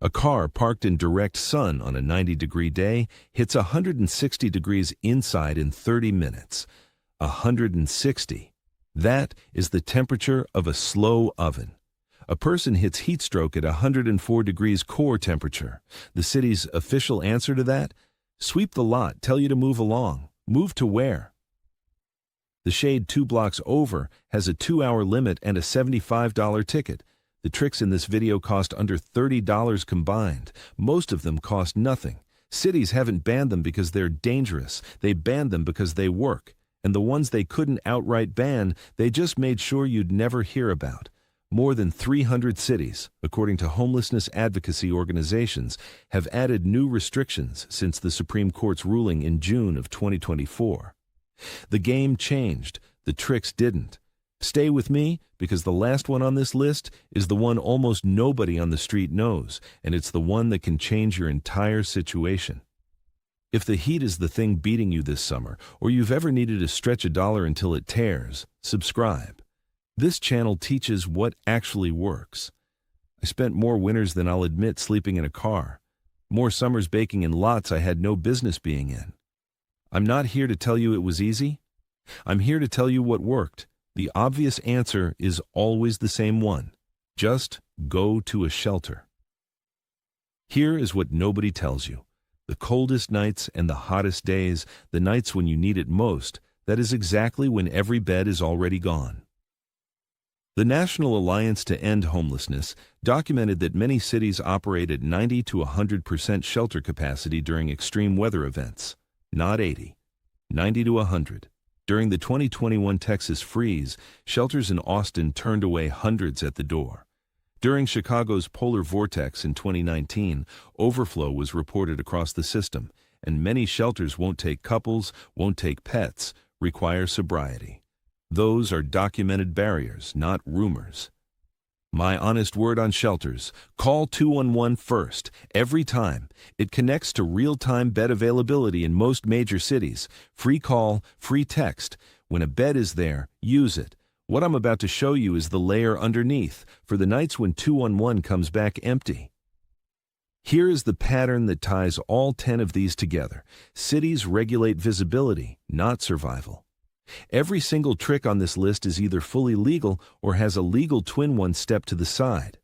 A car parked in direct sun on a 90-degree day hits 160 degrees inside in 30 minutes. 160. That is the temperature of a slow oven. A person hits heat stroke at 104 degrees core temperature. The city's official answer to that? Sweep the lot, tell you to move along. Move to where? The shade 2 blocks over has a 2-hour limit and a $75 ticket. The tricks in this video cost under $30 combined. Most of them cost nothing. Cities haven't banned them because they're dangerous. They banned them because they work. And the ones they couldn't outright ban, they just made sure you'd never hear about. More than 300 cities, according to homelessness advocacy organizations, have added new restrictions since the Supreme Court's ruling in June of 2024. The game changed. The tricks didn't. Stay with me, because the last one on this list is the one almost nobody on the street knows, and it's the one that can change your entire situation. If the heat is the thing beating you this summer, or you've ever needed to stretch a dollar until it tears, subscribe. This channel teaches what actually works. I spent more winters than I'll admit sleeping in a car, more summers baking in lots I had no business being in. I'm not here to tell you it was easy. I'm here to tell you what worked. The obvious answer is always the same one. Just go to a shelter. Here is what nobody tells you. The coldest nights and the hottest days, the nights when you need it most, that is exactly when every bed is already gone. The National Alliance to End Homelessness documented that many cities operate at 90 to 100% shelter capacity during extreme weather events. Not 80, 90 to 100. During the 2021 Texas freeze, shelters in Austin turned away hundreds at the door. During Chicago's polar vortex in 2019, overflow was reported across the system, and many shelters won't take couples, won't take pets, require sobriety. Those are documented barriers, not rumors. My honest word on shelters, call 211 first, every time. It connects to real-time bed availability in most major cities. Free call, free text. When a bed is there, use it. What I'm about to show you is the layer underneath, for the nights when 211 comes back empty. Here is the pattern that ties all 10 of these together. Cities regulate visibility, not survival. Every single trick on this list is either fully legal or has a legal twin one step to the side.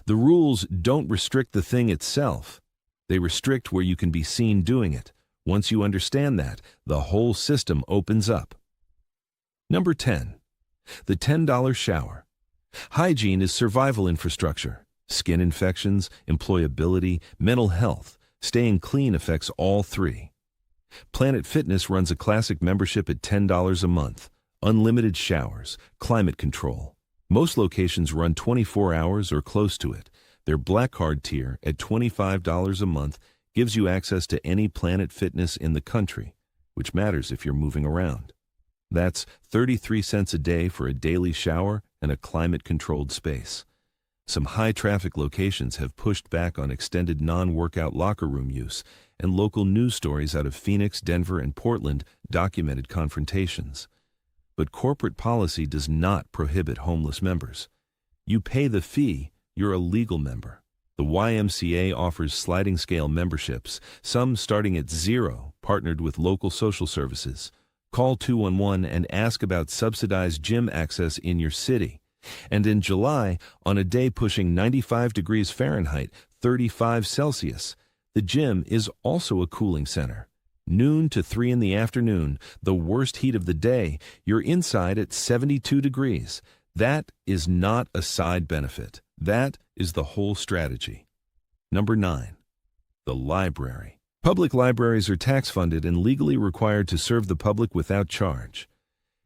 The rules don't restrict the thing itself. They restrict where you can be seen doing it. Once you understand that, the whole system opens up. Number 10. The $10 shower. Hygiene is survival infrastructure. Skin infections, employability, mental health. Staying clean affects all three. Planet Fitness runs a classic membership at $10 a month. Unlimited showers, climate control. Most locations run 24 hours or close to it. Their Black Card tier at $25 a month gives you access to any Planet Fitness in the country, which matters if you're moving around. That's 33 cents a day for a daily shower and a climate-controlled space. Some high-traffic locations have pushed back on extended non-workout locker room use, and local news stories out of Phoenix, Denver, and Portland documented confrontations. But corporate policy does not prohibit homeless members. You pay the fee, you're a legal member. The YMCA offers sliding scale memberships, some starting at $0, partnered with local social services. Call 211 and ask about subsidized gym access in your city. And in July, on a day pushing 95 degrees Fahrenheit, 35 Celsius, the gym is also a cooling center. Noon to 3 in the afternoon, the worst heat of the day, you're inside at 72 degrees. That is not a side benefit. That is the whole strategy. Number 9. The library. Public libraries are tax-funded and legally required to serve the public without charge.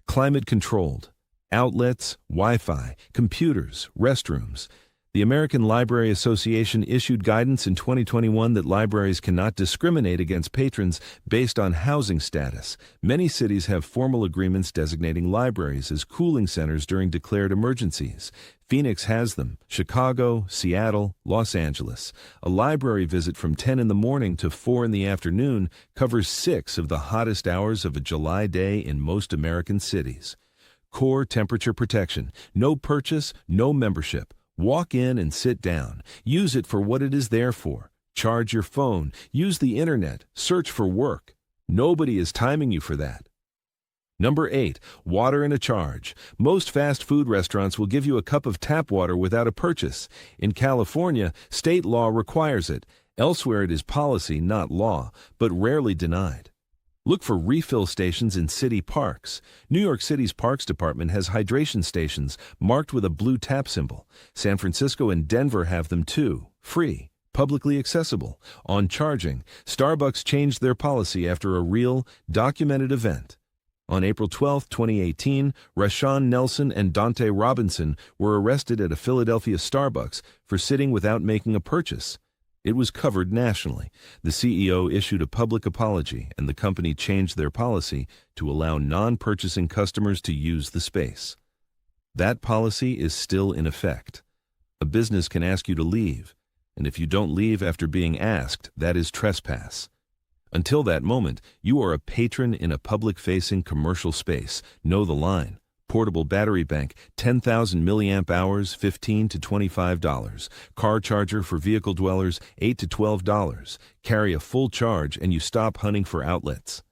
Climate-controlled. Outlets, Wi-Fi, computers, restrooms. The American Library Association issued guidance in 2021 that libraries cannot discriminate against patrons based on housing status. Many cities have formal agreements designating libraries as cooling centers during declared emergencies. Phoenix has them, Chicago, Seattle, Los Angeles. A library visit from 10 in the morning to 4 in the afternoon covers 6 of the hottest hours of a July day in most American cities. Core temperature protection. No purchase, no membership. Walk in and sit down. Use it for what it is there for. Charge your phone. Use the internet. Search for work. Nobody is timing you for that. Number 8, water and a charge. Most fast food restaurants will give you a cup of tap water without a purchase. In California, state law requires it. Elsewhere it is policy, not law, but rarely denied. Look for refill stations in city parks. New York City's Parks Department has hydration stations marked with a blue tap symbol. San Francisco and Denver have them too. Free, publicly accessible, on charging. Starbucks changed their policy after a real, documented event. On April 12, 2018, Rashawn Nelson and Dante Robinson were arrested at a Philadelphia Starbucks for sitting without making a purchase. It was covered nationally. The CEO issued a public apology, and the company changed their policy to allow non-purchasing customers to use the space. That policy is still in effect. A business can ask you to leave, and if you don't leave after being asked, that is trespass. Until that moment, you are a patron in a public-facing commercial space. Know the line. Portable battery bank, 10,000 milliamp hours, $15 to $25. Car charger for vehicle dwellers, $8 to $12. Carry a full charge and you stop hunting for outlets.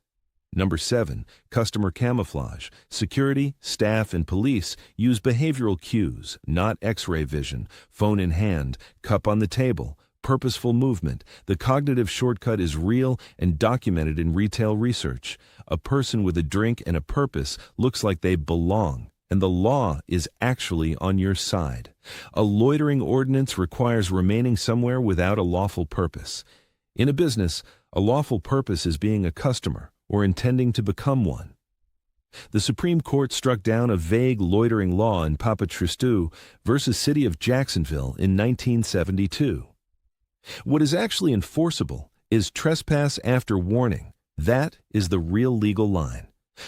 Number 7, customer camouflage. Security, staff, and police use behavioral cues, not X-ray vision. Phone in hand, cup on the table. Purposeful movement. The cognitive shortcut is real and documented in retail research. A person with a drink and a purpose looks like they belong, and the law is actually on your side. A loitering ordinance requires remaining somewhere without a lawful purpose. In a business, a lawful purpose is being a customer or intending to become one. The Supreme Court struck down a vague loitering law in Papatristou versus City of Jacksonville in 1972. What is actually enforceable is trespass after warning. That is the real legal line.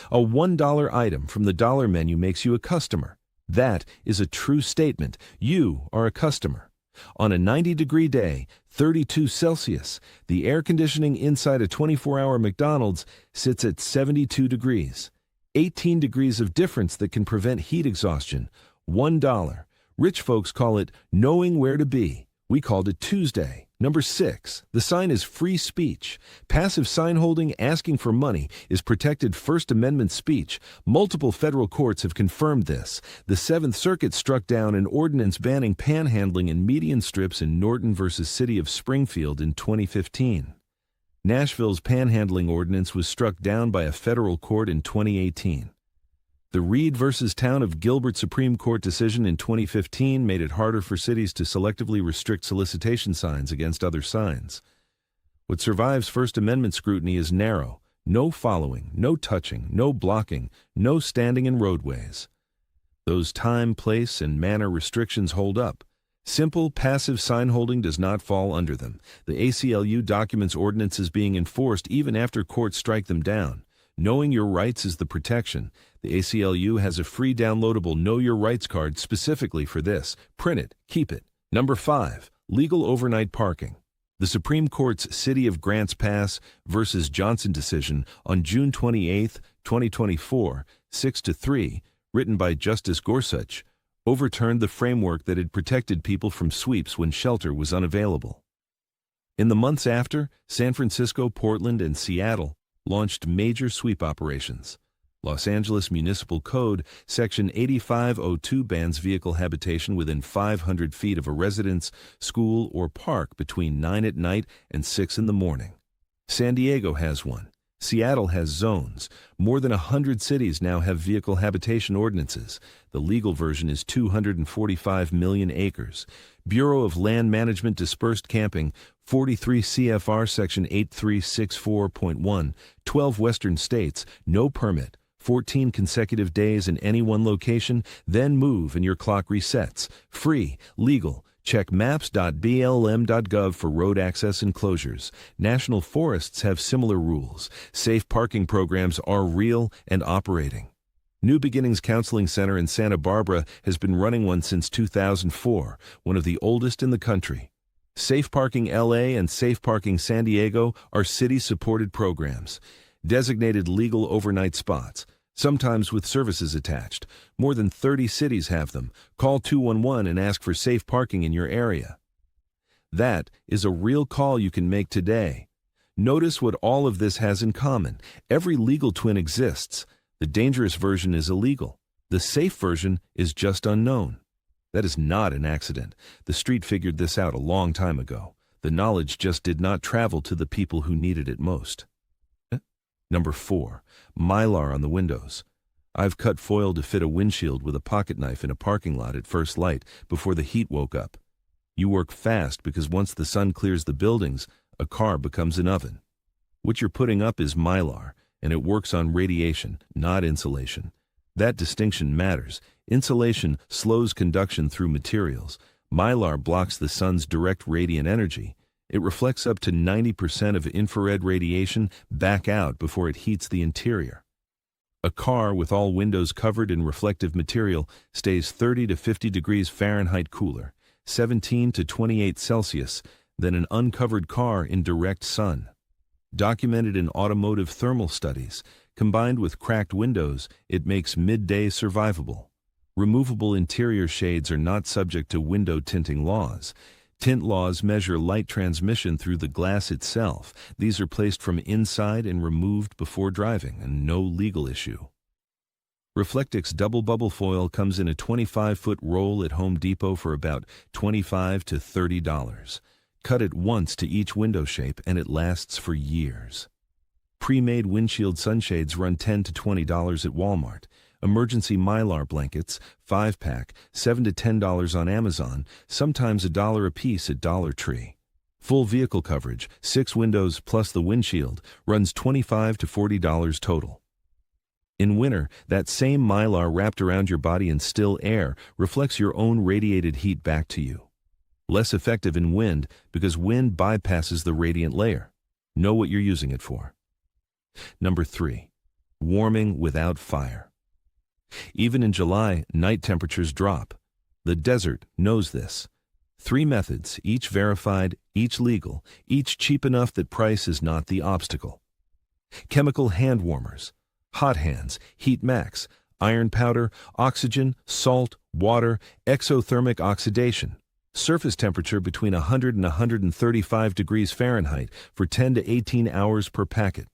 A $1 item from the dollar menu makes you a customer. That is a true statement. You are a customer. On a 90-degree day, 32 Celsius, the air conditioning inside a 24-hour McDonald's sits at 72 degrees. 18 degrees of difference that can prevent heat exhaustion. $1. Rich folks call it knowing where to be. We called it Tuesday. Number 6, the sign is free speech. Passive sign holding asking for money is protected First Amendment speech. Multiple federal courts have confirmed this. The Seventh Circuit struck down an ordinance banning panhandling in median strips in Norton versus City of Springfield in 2015. Nashville's panhandling ordinance was struck down by a federal court in 2018. The Reed versus Town of Gilbert Supreme Court decision in 2015 made it harder for cities to selectively restrict solicitation signs against other signs. What survives First Amendment scrutiny is narrow: no following, no touching, no blocking, no standing in roadways. Those time, place, and manner restrictions hold up. Simple, passive sign holding does not fall under them. The ACLU documents ordinances being enforced even after courts strike them down. Knowing your rights is the protection. The ACLU has a free downloadable Know Your Rights card specifically for this. Print it, keep it. Number 5, legal overnight parking. The Supreme Court's City of Grants Pass versus Johnson decision on June 28, 2024, 6-3, written by Justice Gorsuch, overturned the framework that had protected people from sweeps when shelter was unavailable. In the months after, San Francisco, Portland, and Seattle launched major sweep operations. Los Angeles Municipal Code, Section 8502 bans vehicle habitation within 500 feet of a residence, school, or park between 9 at night and 6 in the morning. San Diego has one. Seattle has zones. More than 100 cities now have vehicle habitation ordinances. The legal version is 245 million acres. Bureau of Land Management dispersed camping, 43 CFR Section 8364.1, 12 western states, no permit, 14 consecutive days in any one location, then move and your clock resets. Free, legal. Check maps.blm.gov for road access and closures. National forests have similar rules. Safe parking programs are real and operating. New Beginnings Counseling Center in Santa Barbara has been running one since 2004, one of the oldest in the country. Safe Parking LA and Safe Parking San Diego are city-supported programs. Designated legal overnight spots. sometimes with services attached. More than 30 cities have them. Call 211 and ask for safe parking in your area. That is a real call you can make today. Notice what all of this has in common. Every legal twin exists. The dangerous version is illegal. The safe version is just unknown. That is not an accident. The street figured this out a long time ago. The knowledge just did not travel to the people who needed it most. Number 4. Mylar on the windows. I've cut foil to fit a windshield with a pocket knife in a parking lot at first light before the heat woke up. You work fast because once the sun clears the buildings, a car becomes an oven. What you're putting up is Mylar, and it works on radiation, not insulation. That distinction matters. Insulation slows conduction through materials. Mylar blocks the sun's direct radiant energy. It reflects up to 90% of infrared radiation back out before it heats the interior. A car with all windows covered in reflective material stays 30 to 50 degrees Fahrenheit cooler, 17 to 28 Celsius, than an uncovered car in direct sun. Documented in automotive thermal studies, combined with cracked windows, it makes midday survivable. Removable interior shades are not subject to window tinting laws. Tint laws measure light transmission through the glass itself. These are placed from inside and removed before driving, and no legal issue. Reflectix double bubble foil comes in a 25-foot roll at Home Depot for about $25 to $30. Cut it once to each window shape and it lasts for years. Pre-made windshield sunshades run $10 to $20 at Walmart. Emergency Mylar blankets, 5-pack, $7 to $10 on Amazon, sometimes $1 a piece at Dollar Tree. Full vehicle coverage, 6 windows plus the windshield, runs $25 to $40 total. In winter, that same Mylar wrapped around your body in still air reflects your own radiated heat back to you. Less effective in wind because wind bypasses the radiant layer. Know what you're using it for. Number 3. Warming without fire. Even in July, night temperatures drop. The desert knows this. 3 methods, each verified, each legal, each cheap enough that price is not the obstacle. Chemical hand warmers, hot hands, heat max, iron powder, oxygen, salt, water, exothermic oxidation. Surface temperature between 100 and 135 degrees Fahrenheit for 10 to 18 hours per packet.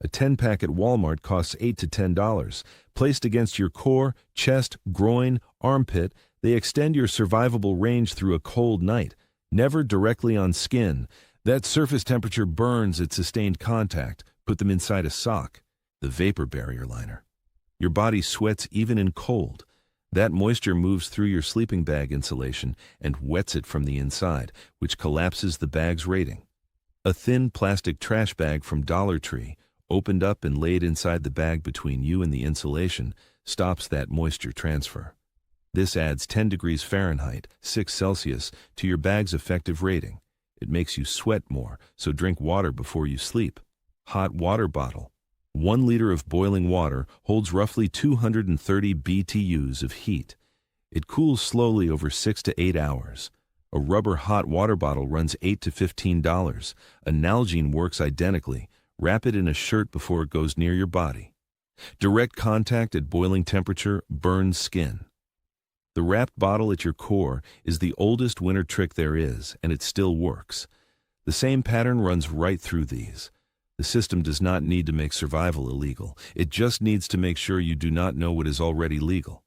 A 10-pack at Walmart costs $8 to $10. Placed against your core, chest, groin, armpit, they extend your survivable range through a cold night, never directly on skin. That surface temperature burns at sustained contact. Put them inside a sock, the vapor barrier liner. Your body sweats even in cold. That moisture moves through your sleeping bag insulation and wets it from the inside, which collapses the bag's rating. A thin plastic trash bag from Dollar Tree, opened up and laid inside the bag between you and the insulation, stops that moisture transfer. This adds 10 degrees Fahrenheit, 6 Celsius, to your bag's effective rating. It makes you sweat more, so drink water before you sleep. Hot water bottle. 1 liter of boiling water holds roughly 230 BTUs of heat. It cools slowly over 6 to 8 hours. A rubber hot water bottle runs $8 to $15. A Nalgene works identically. Wrap it in a shirt before it goes near your body. Direct contact at boiling temperature burns skin. The wrapped bottle at your core is the oldest winter trick there is, and it still works. The same pattern runs right through these. The system does not need to make survival illegal. It just needs to make sure you do not know what is already legal.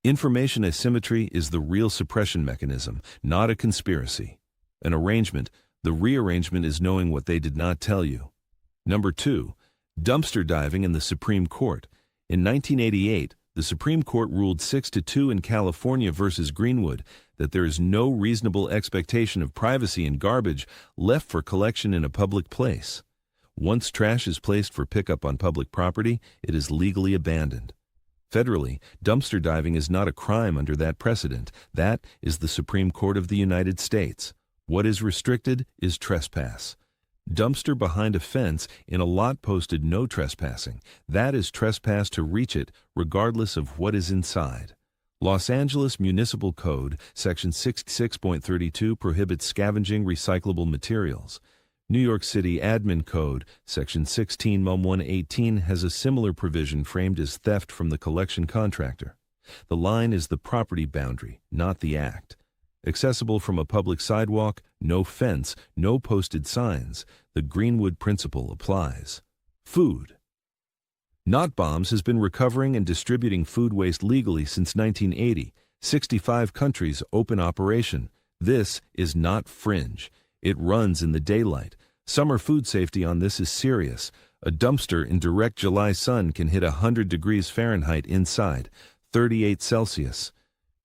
Information asymmetry is the real suppression mechanism, not a conspiracy. An arrangement, the rearrangement is knowing what they did not tell you. Number 2, dumpster diving in the Supreme Court. In 1988, the Supreme Court ruled 6-2 in California versus Greenwood that there is no reasonable expectation of privacy in garbage left for collection in a public place. Once trash is placed for pickup on public property, it is legally abandoned. Federally, dumpster diving is not a crime under that precedent. That is the Supreme Court of the United States. What is restricted is trespass. Dumpster behind a fence in a lot posted no trespassing. That is trespass to reach it, regardless of what is inside. Los Angeles Municipal Code, Section 66.32 prohibits scavenging recyclable materials. New York City Admin Code, Section 16-118 has a similar provision framed as theft from the collection contractor. The line is the property boundary, not the act. Accessible from a public sidewalk, no fence, no posted signs. The Greenwood principle applies. Food. Not Bombs has been recovering and distributing food waste legally since 1980. 65 countries open operation. This is not fringe. It runs in the daylight. Summer food safety on this is serious. A dumpster in direct July sun can hit 100 degrees Fahrenheit inside, 38 Celsius.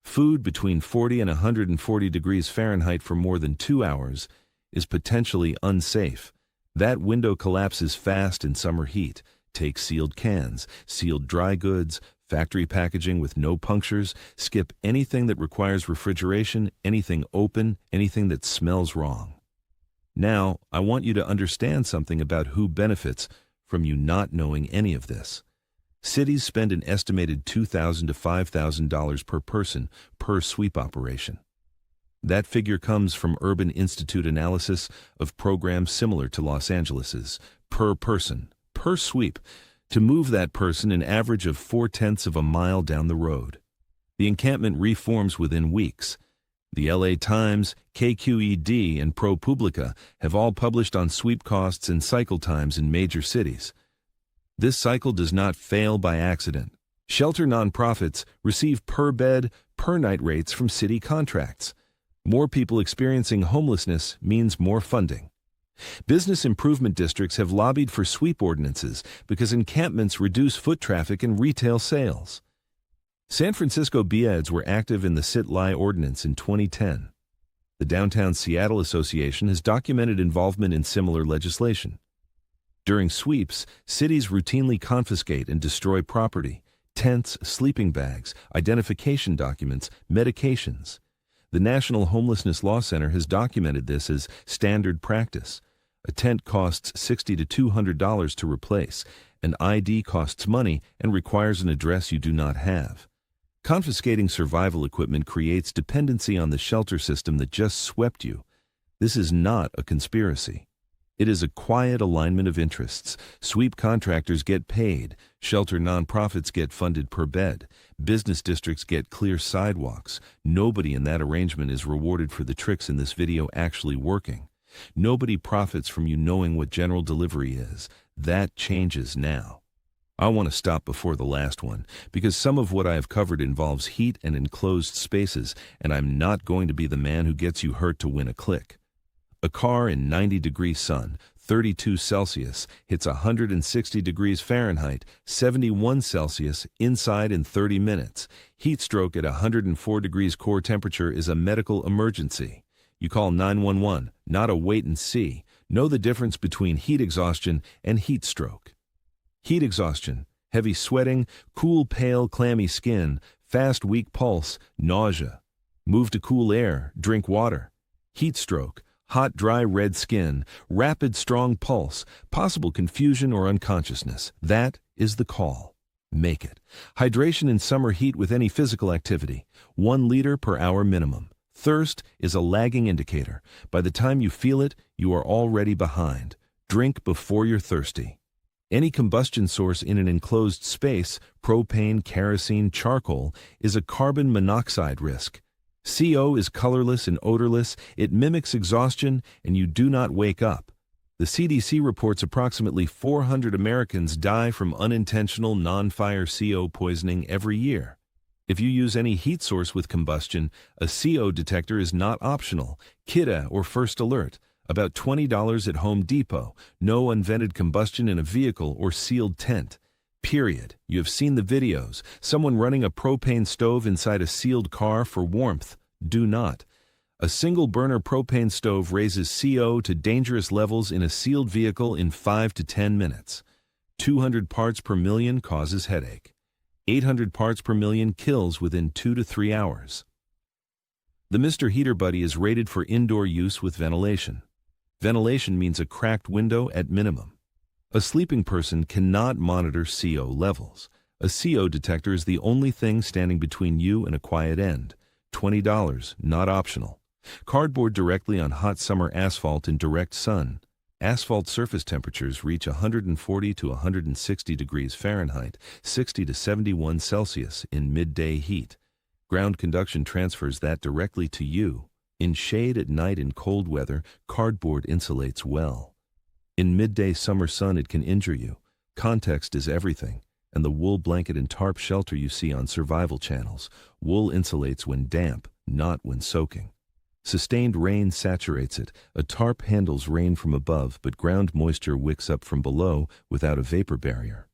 Food between 40 and 140 degrees Fahrenheit for more than 2 hours is potentially unsafe. That window collapses fast in summer heat. Take sealed cans, sealed dry goods, factory packaging with no punctures. Skip anything that requires refrigeration, anything open, anything that smells wrong. Now, I want you to understand something about who benefits from you not knowing any of this. Cities spend an estimated $2,000 to $5,000 per person per sweep operation. That figure comes from Urban Institute analysis of programs similar to Los Angeles's, per person, per sweep, to move that person an average of 4/10 of a mile down the road. The encampment reforms within weeks. The LA Times, KQED, and ProPublica have all published on sweep costs and cycle times in major cities. This cycle does not fail by accident. Shelter nonprofits receive per-bed, per-night rates from city contracts. More people experiencing homelessness means more funding. Business improvement districts have lobbied for sweep ordinances because encampments reduce foot traffic and retail sales. San Francisco BIADs were active in the Sit-Lie ordinance in 2010. The Downtown Seattle Association has documented involvement in similar legislation. During sweeps, cities routinely confiscate and destroy property, tents, sleeping bags, identification documents, medications. The National Homelessness Law Center has documented this as standard practice. A tent costs $60 to $200 to replace. An ID costs money and requires an address you do not have. Confiscating survival equipment creates dependency on the shelter system that just swept you. This is not a conspiracy. It is a quiet alignment of interests. Sweep contractors get paid. Shelter nonprofits get funded per bed. Business districts get clear sidewalks. Nobody in that arrangement is rewarded for the tricks in this video actually working. Nobody profits from you knowing what general delivery is. That changes now. I want to stop before the last one, because some of what I have covered involves heat and enclosed spaces, and I'm not going to be the man who gets you hurt to win a click. A car in 90-degree sun, 32 Celsius, hits 160 degrees Fahrenheit, 71 Celsius, inside in 30 minutes. Heat stroke at 104 degrees core temperature is a medical emergency. You call 911, not a wait and see. Know the difference between heat exhaustion and heat stroke. Heat exhaustion, heavy sweating, cool, pale, clammy skin, fast, weak pulse, nausea. Move to cool air, drink water. Heat stroke, hot, dry, red skin, rapid, strong pulse, possible confusion or unconsciousness. That is the call. Make it. Hydration in summer heat with any physical activity. 1 liter per hour minimum. Thirst is a lagging indicator. By the time you feel it, you are already behind. Drink before you're thirsty. Any combustion source in an enclosed space, propane, kerosene, charcoal, is a carbon monoxide risk. CO is colorless and odorless, it mimics exhaustion, and you do not wake up. The CDC reports approximately 400 Americans die from unintentional non-fire CO poisoning every year. If you use any heat source with combustion, a CO detector is not optional. Kidda or First Alert. About $20 at Home Depot. No unvented combustion in a vehicle or sealed tent. Period. You have seen the videos. Someone running a propane stove inside a sealed car for warmth. Do not. A single burner propane stove raises CO to dangerous levels in a sealed vehicle in 5 to 10 minutes. 200 parts per million causes headache. 800 parts per million kills within 2 to 3 hours. The Mr. Heater Buddy is rated for indoor use with ventilation. Ventilation means a cracked window at minimum. A sleeping person cannot monitor CO levels. A CO detector is the only thing standing between you and a quiet end. $20, not optional. Cardboard directly on hot summer asphalt in direct sun. Asphalt surface temperatures reach 140 to 160 degrees Fahrenheit, 60 to 71 Celsius in midday heat. Ground conduction transfers that directly to you. In shade at night in cold weather, cardboard insulates well. In midday summer sun, it can injure you. Context is everything, and the wool blanket and tarp shelter you see on survival channels. Wool insulates when damp, not when soaking. Sustained rain saturates it. A tarp handles rain from above, but ground moisture wicks up from below without a vapor barrier.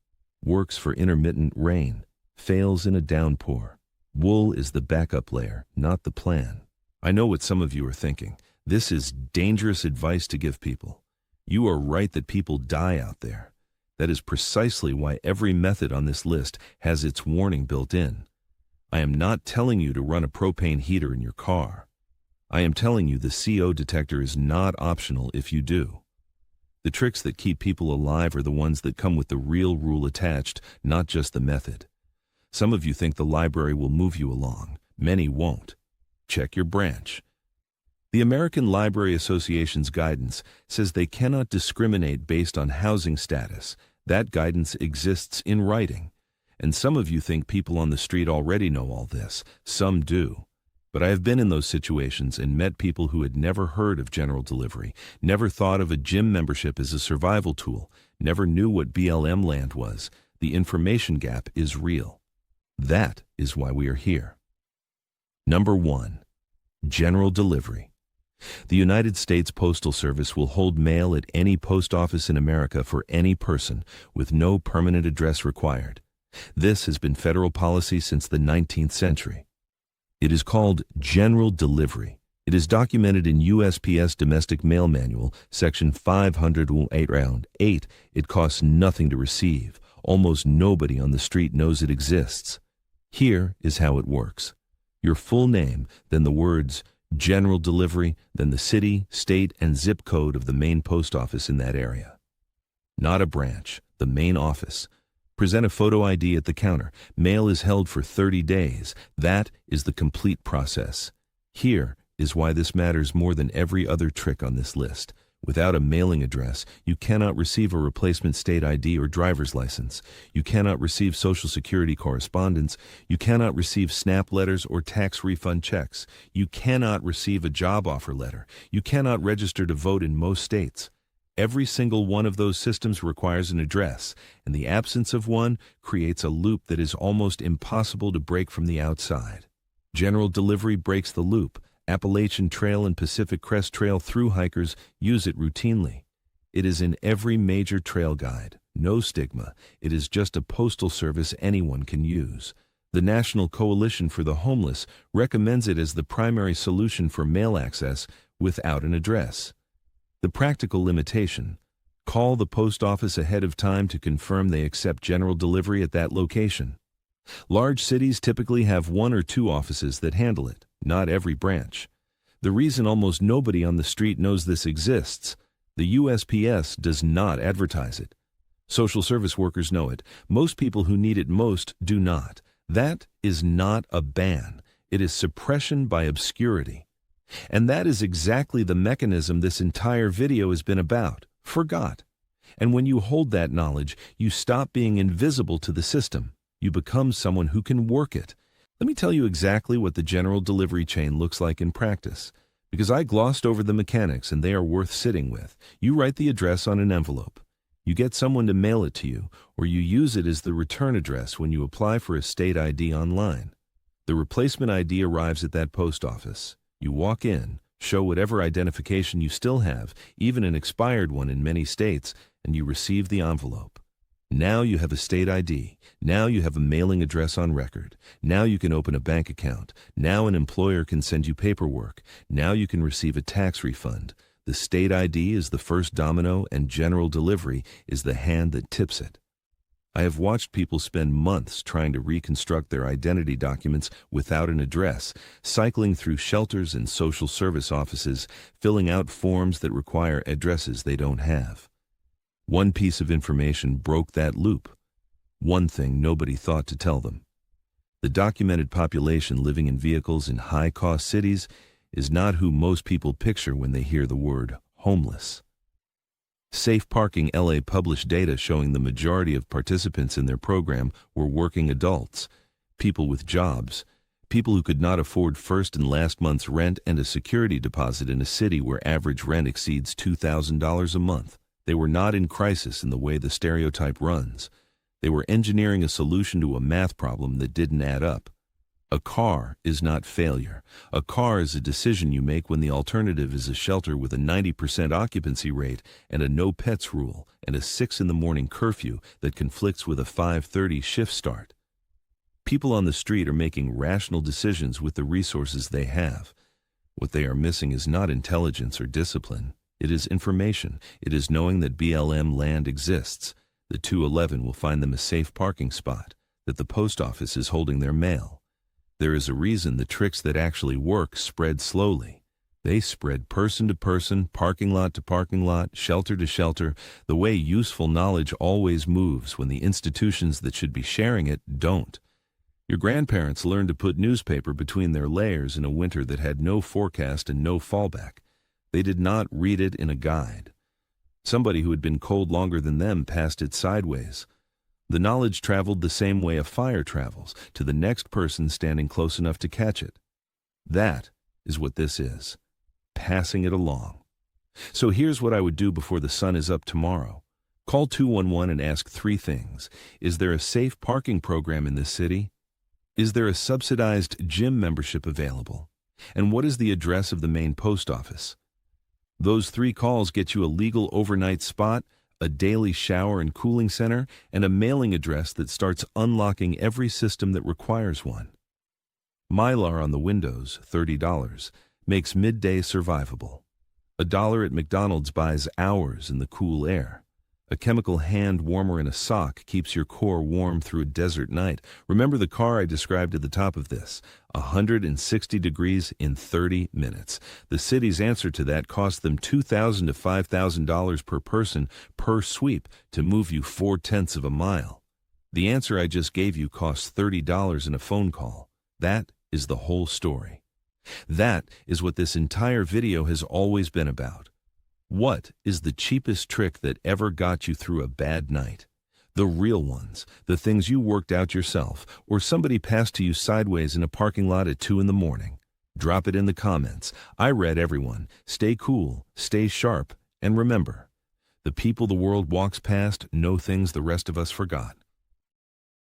Works for intermittent rain. Fails in a downpour. Wool is the backup layer, not the plan. I know what some of you are thinking. This is dangerous advice to give people. You are right that people die out there. That is precisely why every method on this list has its warning built in. I am not telling you to run a propane heater in your car. I am telling you the CO detector is not optional if you do. The tricks that keep people alive are the ones that come with the real rule attached, not just the method. Some of you think the library will move you along. Many won't. Check your branch. The American Library Association's guidance says they cannot discriminate based on housing status. That guidance exists in writing. And some of you think people on the street already know all this. Some do. But I have been in those situations and met people who had never heard of general delivery, never thought of a gym membership as a survival tool, never knew what BLM land was. The information gap is real. That is why we are here. Number 1. General delivery. The United States Postal Service will hold mail at any post office in America for any person, with no permanent address required. This has been federal policy since the 19th century. It is called general delivery. It is documented in USPS Domestic Mail Manual, Section 508 Round 8. It costs nothing to receive. Almost nobody on the street knows it exists. Here is how it works. Your full name, then the words general delivery, then the city, state, and zip code of the main post office in that area. Not a branch, the main office. Present a photo ID at the counter. Mail is held for 30 days. That is the complete process. Here is why this matters more than every other trick on this list. Without a mailing address, you cannot receive a replacement state ID or driver's license. You cannot receive Social Security correspondence. You cannot receive SNAP letters or tax refund checks. You cannot receive a job offer letter. You cannot register to vote in most states. Every single one of those systems requires an address, and the absence of one creates a loop that is almost impossible to break from the outside. General delivery breaks the loop. Appalachian Trail and Pacific Crest Trail thru hikers use it routinely. It is in every major trail guide. No stigma. It is just a postal service anyone can use. The National Coalition for the Homeless recommends it as the primary solution for mail access without an address. The practical limitation: call the post office ahead of time to confirm they accept general delivery at that location. Large cities typically have 1 or 2 offices that handle it, not every branch. The reason almost nobody on the street knows this exists: the USPS does not advertise it. Social service workers know it. Most people who need it most do not. That is not a ban. It is suppression by obscurity. And that is exactly the mechanism this entire video has been about. Forgot. And when you hold that knowledge, you stop being invisible to the system. You become someone who can work it. Let me tell you exactly what the general delivery chain looks like in practice, because I glossed over the mechanics and they are worth sitting with. You write the address on an envelope. You get someone to mail it to you, or you use it as the return address when you apply for a state ID online. The replacement ID arrives at that post office. You walk in, show whatever identification you still have, even an expired one in many states, and you receive the envelope. Now you have a state ID. Now you have a mailing address on record. Now you can open a bank account. Now an employer can send you paperwork. Now you can receive a tax refund. The state ID is the first domino, and general delivery is the hand that tips it. I have watched people spend months trying to reconstruct their identity documents without an address, cycling through shelters and social service offices, filling out forms that require addresses they don't have. One piece of information broke that loop. One thing nobody thought to tell them: the documented population living in vehicles in high-cost cities is not who most people picture when they hear the word homeless. Safe Parking LA published data showing the majority of participants in their program were working adults, people with jobs, people who could not afford first and last month's rent and a security deposit in a city where average rent exceeds $2,000 a month. They were not in crisis in the way the stereotype runs. They were engineering a solution to a math problem that didn't add up. A car is not failure. A car is a decision you make when the alternative is a shelter with a 90% occupancy rate and a no pets rule and a 6 in the morning curfew that conflicts with a 5:30 shift start. People on the street are making rational decisions with the resources they have. What they are missing is not intelligence or discipline. It is information. It is knowing that BLM land exists, that 211 will find them a safe parking spot, that the post office is holding their mail. There is a reason the tricks that actually work spread slowly. They spread person to person, parking lot to parking lot, shelter to shelter, the way useful knowledge always moves when the institutions that should be sharing it don't. Your grandparents learned to put newspaper between their layers in a winter that had no forecast and no fallback. They did not read it in a guide. Somebody who had been cold longer than them passed it sideways. The knowledge traveled the same way a fire travels, to the next person standing close enough to catch it. That is what this is, passing it along. So here's what I would do before the sun is up tomorrow. Call 211 and ask 3 things. Is there a safe parking program in this city? Is there a subsidized gym membership available? And what is the address of the main post office? Those 3 calls get you a legal overnight spot, a daily shower and cooling center, and a mailing address that starts unlocking every system that requires one. Mylar on the windows, $30, makes midday survivable. $1 at McDonald's buys hours in the cool air. A chemical hand warmer in a sock keeps your core warm through a desert night. Remember the car I described at the top of this, 160 degrees in 30 minutes. The city's answer to that cost them $2,000 to $5,000 per person per sweep to move you 4/10 of a mile. The answer I just gave you costs $30 in a phone call. That is the whole story. That is what this entire video has always been about. What is the cheapest trick that ever got you through a bad night? The real ones, the things you worked out yourself, or somebody passed to you sideways in a parking lot at 2 in the morning. Drop it in the comments. I read everyone. Stay cool, stay sharp, and remember, the people the world walks past know things the rest of us forgot.